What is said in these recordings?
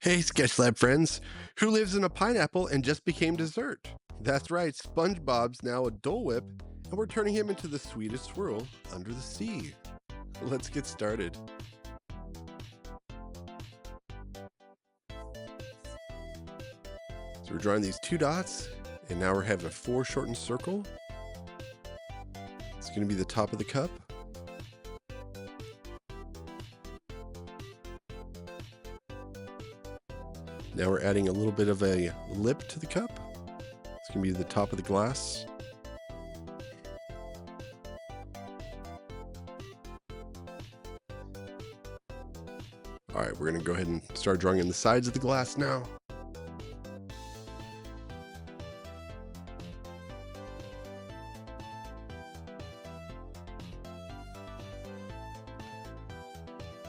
Hey, Sketch Lab friends, who lives in a pineapple and just became dessert? That's right, SpongeBob's now a Dole Whip, and we're turning him into the sweetest swirl under the sea. Let's get started. So we're drawing these two dots, and now we're having a foreshortened circle. It's going to be the top of the cup. Now we're adding a little bit of a lip to the cup. It's going to be the top of the glass. All right, we're going to go ahead and start drawing in the sides of the glass now.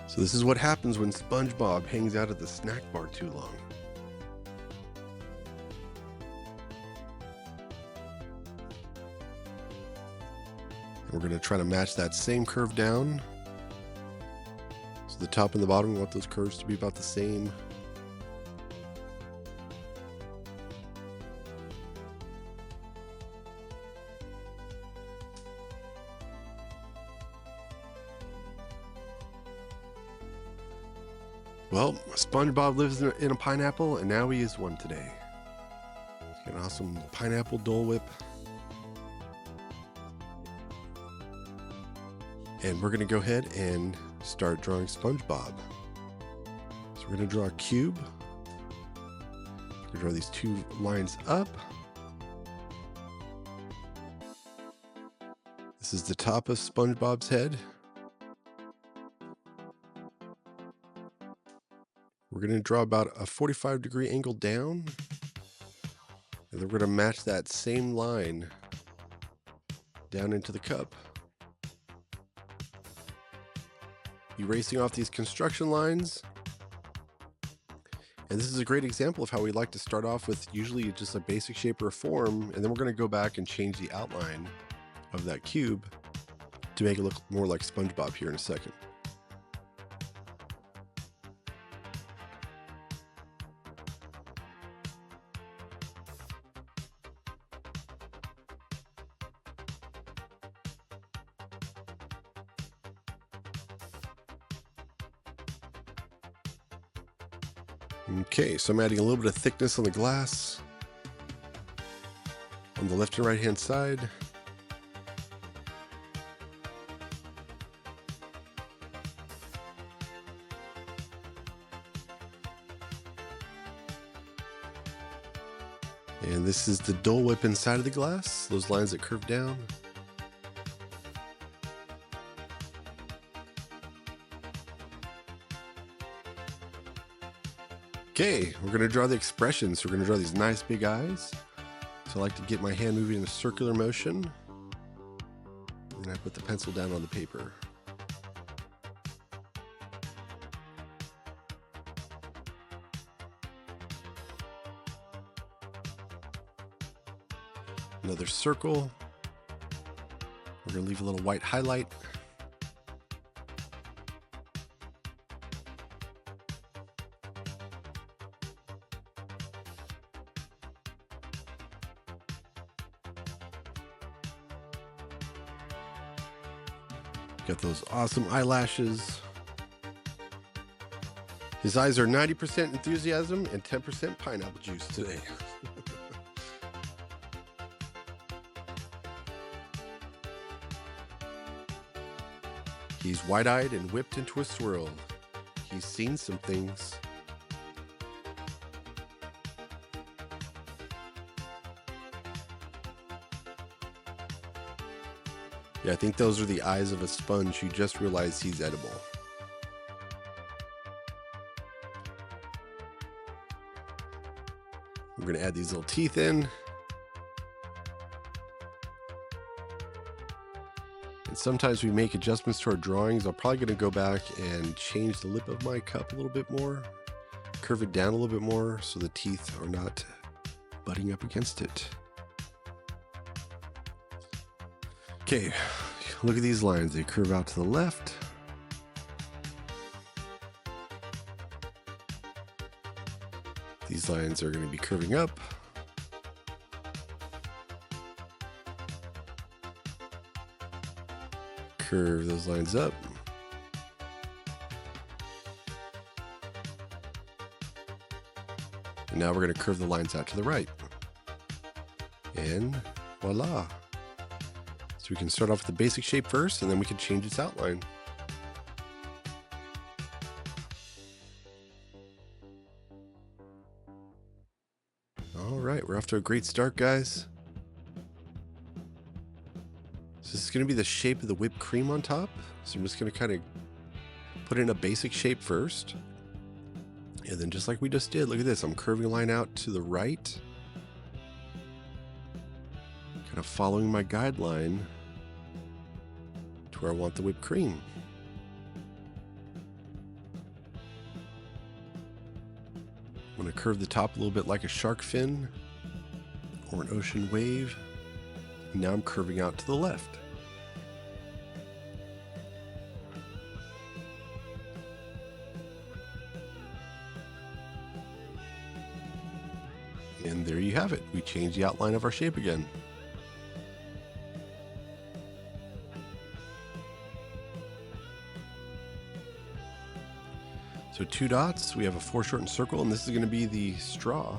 So this is what happens when SpongeBob hangs out at the snack bar too long. And we're going to try to match that same curve down. So the top and the bottom, we want those curves to be about the same. Well, SpongeBob lives in a pineapple, and now he is one today. He's got an awesome pineapple Dole Whip. And we're going to go ahead and start drawing SpongeBob. So we're going to draw a cube. We're going to draw these two lines up. This is the top of SpongeBob's head. We're going to draw about a 45-degree angle down. And then we're going to match that same line down into the cup. Erasing off these construction lines. And this is a great example of how we like to start off with usually just a basic shape or a form, and then we're going to go back and change the outline of that cube to make it look more like SpongeBob here in a second. Okay, so I'm adding a little bit of thickness on the glass on the left and right hand side. And this is the Dole Whip inside of the glass, those lines that curve down. Okay, we're going to draw the expressions. So we're going to draw these nice big eyes. So I like to get my hand moving in a circular motion. And then I put the pencil down on the paper. Another circle. We're going to leave a little white highlight. Got those awesome eyelashes. His eyes are 90% enthusiasm and 10% pineapple juice today. He's wide-eyed and whipped into a swirl. He's seen some things. Yeah, I think those are the eyes of a sponge who just realized he's edible. We're going to add these little teeth in. And sometimes we make adjustments to our drawings. I'm probably going to go back and change the lip of my cup a little bit more. Curve it down a little bit more so the teeth are not butting up against it. Okay, look at these lines. They curve out to the left. These lines are going to be curving up. Curve those lines up. And now we're going to curve the lines out to the right. And voila. So we can start off with the basic shape first, and then we can change its outline. All right, we're off to a great start, guys. So this is going to be the shape of the whipped cream on top. So I'm just going to kind of put in a basic shape first. And then just like we just did, look at this. I'm curving a line out to the right. Kind of following my guideline to where I want the whipped cream. I'm going to curve the top a little bit like a shark fin or an ocean wave. And now I'm curving out to the left. And there you have it. We changed the outline of our shape again. So 2 dots, we have a foreshortened circle, and this is going to be the straw.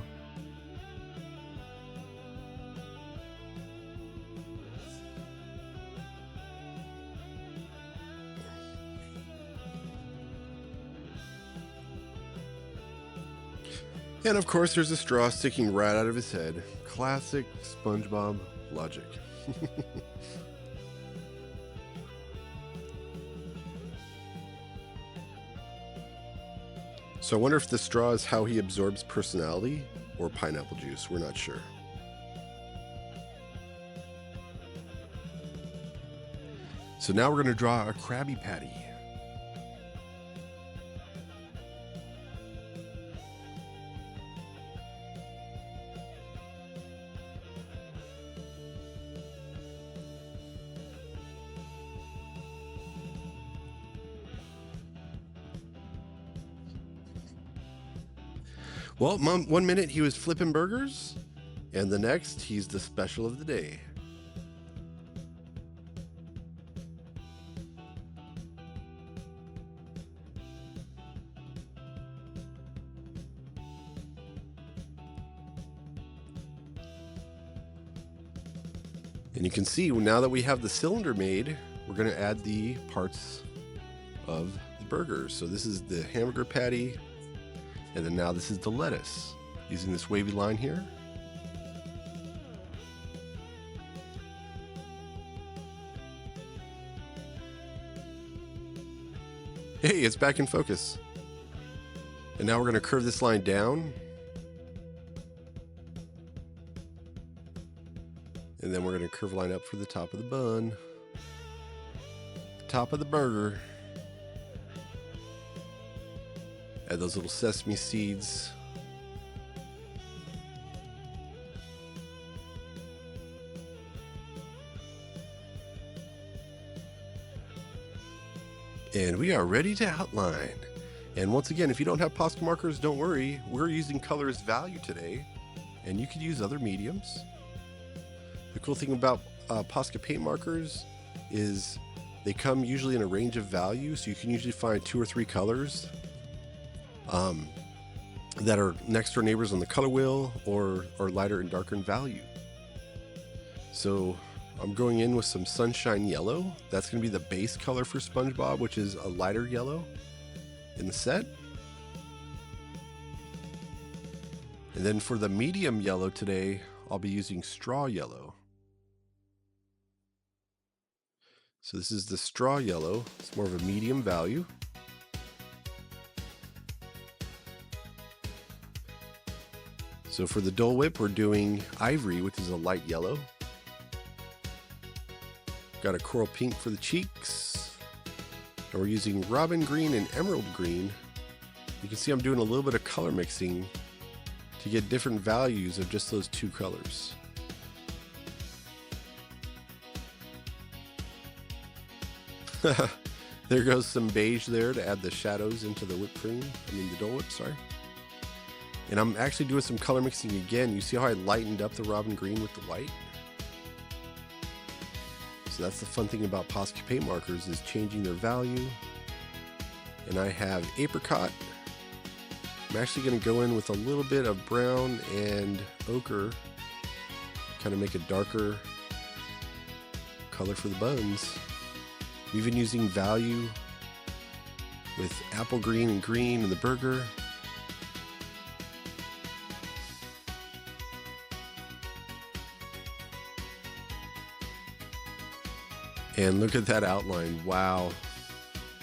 And of course there's a straw sticking right out of his head. Classic SpongeBob logic. So I wonder if the straw is how he absorbs personality or pineapple juice. We're not sure. So now we're going to draw a Krabby Patty. Well, 1 minute he was flipping burgers, and the next he's the special of the day. And you can see now that we have the cylinder made, we're going to add the parts of the burgers. So this is the hamburger patty. And then now this is the lettuce, using this wavy line here. Hey, it's back in focus. And now we're going to curve this line down. And then we're going to curve a line up for the top of the bun, the top of the burger. Add those little sesame seeds. And we are ready to outline. And once again, if you don't have Posca markers, don't worry. We're using color as value today, and you could use other mediums. The cool thing about Posca paint markers is they come usually in a range of value, so you can usually find 2 or 3 colors that are next door neighbors on the color wheel or lighter and darker in value. So I'm going in with some sunshine yellow. That's going to be the base color for SpongeBob, which is a lighter yellow in the set. And then for the medium yellow today, I'll be using straw yellow. So this is the straw yellow. It's more of a medium value. So for the Dole Whip, we're doing ivory, which is a light yellow. Got a coral pink for the cheeks. And we're using robin green and emerald green. You can see I'm doing a little bit of color mixing to get different values of just those 2 colors. There goes some beige there to add the shadows into the whipped cream. The Dole Whip, sorry. And I'm actually doing some color mixing again. You see how I lightened up the robin green with the white? So that's the fun thing about Posca paint markers, is changing their value. And I have apricot. I'm actually going to go in with a little bit of brown and ochre, kind of make a darker color for the buns. I'm even using value with apple green and green in the burger. And look at that outline. Wow.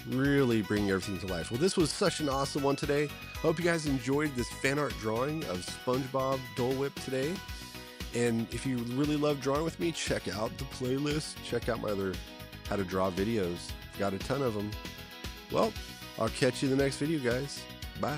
Really bringing everything to life. Well, this was such an awesome one today. Hope you guys enjoyed this fan art drawing of SpongeBob Dole Whip today. And if you really love drawing with me, check out the playlist. Check out my other how to draw videos. I've got a ton of them. Well, I'll catch you in the next video, guys. Bye.